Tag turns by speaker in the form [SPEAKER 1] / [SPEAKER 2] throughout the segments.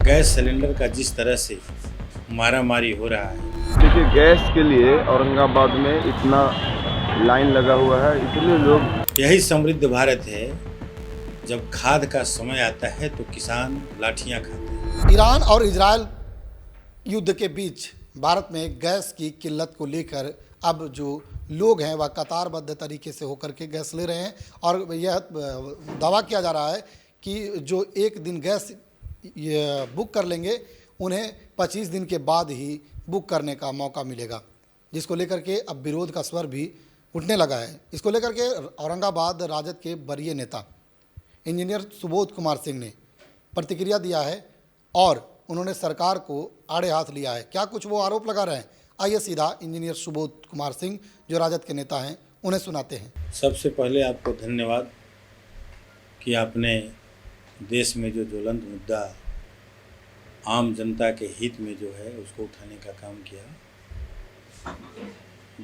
[SPEAKER 1] Gas cylinder का जिस तरह से मारामारी हो रहा है।
[SPEAKER 2] देखिए, गैस के लिए औरंगाबाद में इतना लाइन लगा हुआ है, इतने लोग।
[SPEAKER 1] यही समृद्ध भारत है। जब खाद का समय आता है तो किसान लाठियां खाते हैं।
[SPEAKER 3] ईरान और इजरायल युद्ध के बीच भारत में गैस की किल्लत को लेकर अब जो लोग हैं वह कतारबद्ध तरीके से होकर के गैस ले रहे हैं और यह दावा किया जा रहा है कि जो एक दिन गैस बुक कर लेंगे उन्हें 25 दिन के बाद ही बुक करने का मौका मिलेगा, जिसको लेकर के अब विरोध का स्वर भी उठने लगा है। इसको लेकर के औरंगाबाद राजद के वरीय नेता इंजीनियर सुबोध कुमार सिंह ने प्रतिक्रिया दिया है और उन्होंने सरकार को आड़े हाथ लिया है। क्या कुछ वो आरोप लगा रहे हैं, आइए सीधा इंजीनियर सुबोध कुमार सिंह जो राजद के नेता हैं उन्हें सुनाते हैं।
[SPEAKER 1] सबसे पहले आपको धन्यवाद कि आपने देश में जो ज्वलंत मुद्दा आम जनता के हित में जो है उसको उठाने का काम किया।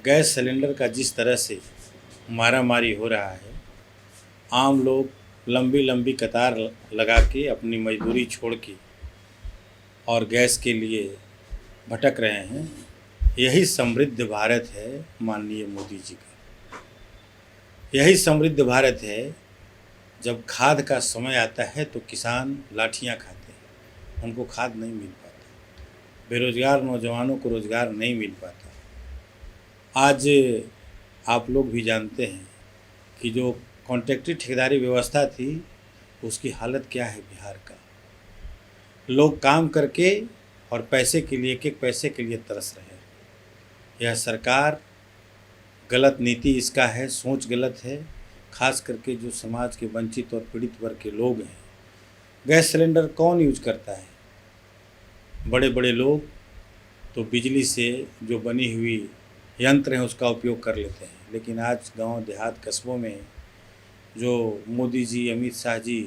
[SPEAKER 1] गैस सिलेंडर का जिस तरह से मारामारी हो रहा है, आम लोग लंबी लंबी कतार लगा के अपनी मजदूरी छोड़ के और गैस के लिए भटक रहे हैं। यही समृद्ध भारत है माननीय मोदी जी का। यही समृद्ध भारत है। जब खाद का समय आता है तो किसान लाठियां खाते हैं, उनको खाद नहीं मिल पाता, बेरोजगार नौजवानों को रोजगार नहीं मिल पाता। आज आप लोग भी जानते हैं कि जो कॉन्ट्रैक्टरी ठेकेदारी व्यवस्था थी उसकी हालत क्या है बिहार का। लोग काम करके और पैसे के लिए, एक एक पैसे के लिए तरस रहे हैं। यह सरकार गलत नीति इसका है, सोच गलत है। खास करके जो समाज के वंचित और पीड़ित वर्ग के लोग हैं, गैस सिलेंडर कौन यूज करता है? बड़े बड़े लोग तो बिजली से जो बनी हुई यंत्र हैं उसका उपयोग कर लेते हैं, लेकिन आज गांव देहात कस्बों में जो मोदी जी, अमित शाह जी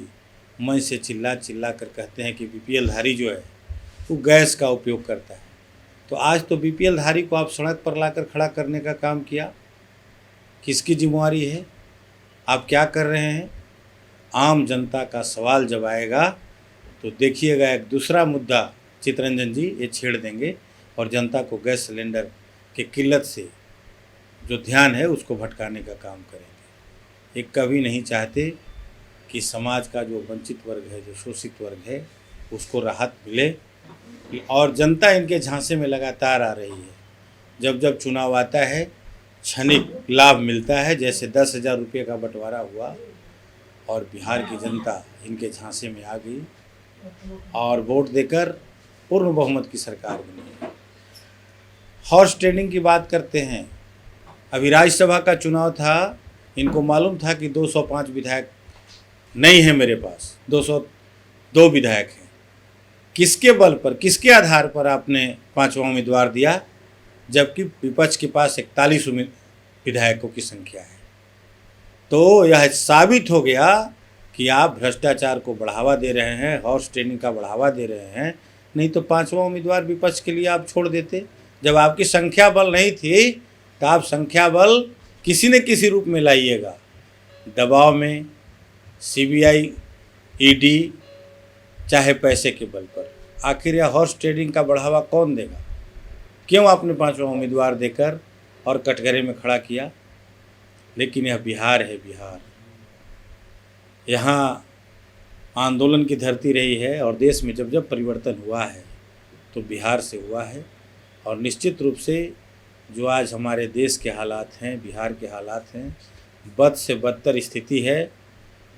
[SPEAKER 1] मंच से चिल्ला चिल्ला कर कहते हैं कि बीपीएल धारी जो है वो गैस का उपयोग करता है, तो आज तो बीपीएल धारी को आप सड़क पर लाकर खड़ा करने का काम किया। किसकी जिम्मेवारी है? आप क्या कर रहे हैं? आम जनता का सवाल जब आएगा तो देखिएगा एक दूसरा मुद्दा चितरंजन जी ये छेड़ देंगे और जनता को गैस सिलेंडर की किल्लत से जो ध्यान है उसको भटकाने का काम करेंगे। ये कभी नहीं चाहते कि समाज का जो वंचित वर्ग है, जो शोषित वर्ग है, उसको राहत मिले। और जनता इनके झांसे में लगातार आ रही है। जब जब चुनाव आता है क्षणिक लाभ मिलता है, जैसे 10,000 रुपये का बंटवारा हुआ और बिहार की जनता इनके झांसे में आ गई और वोट देकर पूर्ण बहुमत की सरकार बनी। हॉर्स ट्रेडिंग की बात करते हैं। अभी राज्यसभा का चुनाव था, इनको मालूम था कि 205 विधायक नहीं है मेरे पास, 202 विधायक हैं। किसके बल पर, किसके आधार पर आपने 5वां उम्मीदवार दिया, जबकि विपक्ष के पास 41 विधायकों की संख्या है? तो यह साबित हो गया कि आप भ्रष्टाचार को बढ़ावा दे रहे हैं, हॉर्स ट्रेडिंग का बढ़ावा दे रहे हैं। नहीं तो 5वां उम्मीदवार विपक्ष के लिए आप छोड़ देते। जब आपकी संख्या बल नहीं थी तो आप संख्या बल किसी न किसी रूप में लाइएगा, दबाव में, सीबीआई, ईडी, चाहे पैसे के बल पर। आखिर यह हॉर्स ट्रेडिंग का बढ़ावा कौन देगा? क्यों आपने 5वां उम्मीदवार देकर और कटघरे में खड़ा किया? लेकिन यह बिहार है, बिहार यहाँ आंदोलन की धरती रही है और देश में जब जब परिवर्तन हुआ है तो बिहार से हुआ है। और निश्चित रूप से जो आज हमारे देश के हालात हैं, बिहार के हालात हैं, बद से बदतर स्थिति है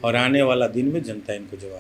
[SPEAKER 1] और आने वाला दिन में जनता इनको जवाब